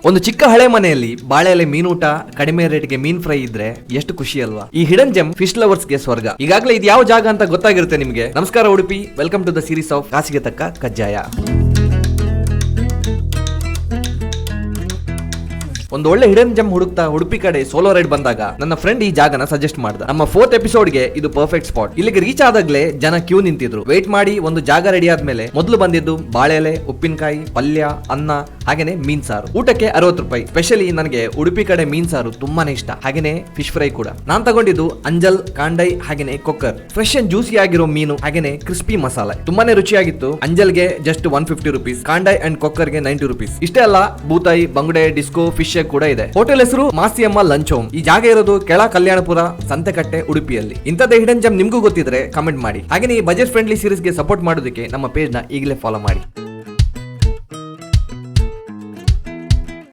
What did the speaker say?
ಒಂದು ಚಿಕ್ಕ ಹಳೆ ಮನೆಯಲ್ಲಿ ಬಾಳೆ ಎಲೆ ಮೀನೂಟ, ಕಡಿಮೆ ರೇಟ್ಗೆ ಮೀನ್ ಫ್ರೈ ಇದ್ರೆ ಎಷ್ಟು ಖುಷಿ ಅಲ್ವಾ. ಈ ಹಿಡನ್ ಜೆಮ್ ಫಿಶ್ ಲವರ್ಸ್ ಗೆ ಸ್ವರ್ಗ. ಈಗಾಗಲೇ ಇದು ಯಾವ ಜಾಗ ಅಂತ ಗೊತ್ತಾಗಿರುತ್ತೆ ನಿಮಗೆ. ನಮಸ್ಕಾರ Udupi, welcome to the series of ಕಾಸಿಗೆ ತಕ್ಕ ಕಜ್ಜಾಯ. ಒಂದು ಒಳ್ಳೆ ಹಿಡನ್ ಜಮ್ ಹುಡುಕ್ತಾ ಉಡುಪಿ ಕಡೆ ಸೋಲೋ ರೈಡ್ ಬಂದಾಗ ನನ್ನ ಫ್ರೆಂಡ್ ಈ ಜಾಗನ ಸಜೆಸ್ಟ್ ಮಾಡ್ದ. ನಮ್ಮ 4th ಎಪಿಸೋಡ್ಗೆ ಇದು ಪರ್ಫೆಕ್ಟ್ ಸ್ಪಾಟ್. ಇಲ್ಲಿಗೆ ರೀಚ್ ಆದಾಗ್ಲೇ ಜನ ಕ್ಯೂ ನಿಂತಿದ್ರು. ವೇಟ್ ಮಾಡಿ ಒಂದು ಜಾಗ ರೆಡಿ ಆದ್ಮೇಲೆ ಮೊದಲು ಬಂದಿದ್ದು ಬಾಳೆಲೆ, ಉಪ್ಪಿನಕಾಯಿ, ಪಲ್ಯ, ಅನ್ನ, ಹಾಗೇನೆ ಮೀನ್ ಸಾರು. ಊಟಕ್ಕೆ 60 ರೂಪಾಯಿ. ಸ್ಪೆಷಲಿ ನನಗೆ ಉಡುಪಿ ಕಡೆ ಮೀನ್ ಸಾರು ತುಂಬಾನೇ ಇಷ್ಟ. ಹಾಗೇನೆ ಫಿಶ್ ಫ್ರೈ ಕೂಡ. ನಾನ್ ತಗೊಂಡಿದ್ದು ಅಂಜಲ್, ಕಾಂಡೈ, ಹಾಗೇನೆ ಕೊಕ್ಕರ್. ಫ್ರೆಶ್ ಅಂಡ್ ಜ್ಯೂಸಿ ಆಗಿರೋ ಮೀನು, ಹಾಗೇನೆ ಕ್ರಿಸ್ಪಿ ಮಸಾಲೆ. ತುಂಬಾನೇ ರುಚಿಯಾಗಿತ್ತು. ಅಂಜಲ್ಗೆ ಜಸ್ಟ್ 150 ರುಪೀಸ್, ಕಾಂಡೈ ಅಂಡ್ ಕೊಕ್ಕರ್ಗೆ 90 ರುಪೀಸ್. ಇಷ್ಟೇ ಅಲ್ಲ, ಬೂತಾಯಿ, ಬಂಗುಡೆ, ಡಿಸ್ಕೋ, ಫಿಶ್ ಕೂಡ ಇದೆ. ಹೋಟೆಲ್ ಹೆಸರು ಮಾಸಿಯಮ್ಮ ಲಂಚ್ ಹೋಮ್. ಈ ಜಾಗ ಇರೋದು ಕೆಳ ಕಲ್ಯಾಣಪುರ, ಸಂತೆಕಟ್ಟೆ, ಉಡುಪಿಯಲ್ಲಿ. ಇಂಥದ್ದೇ ಹಿಡನ್ ಜಮ್ ನಿಮ್ಗೂ ಗೊತ್ತಿದ್ರೆ ಕಮೆಂಟ್ ಮಾಡಿ. ಹಾಗೆ ಈ ಬಜೆಟ್ ಫ್ರೆಂಡ್ಲಿ ಸೀರೀಸ್ ಗೆ ಸಪೋರ್ಟ್ ಮಾಡೋದಕ್ಕೆ ನಮ್ಮ ಪೇಜ್ ನ ಈಗಲೇ ಫಾಲೋ ಮಾಡಿ.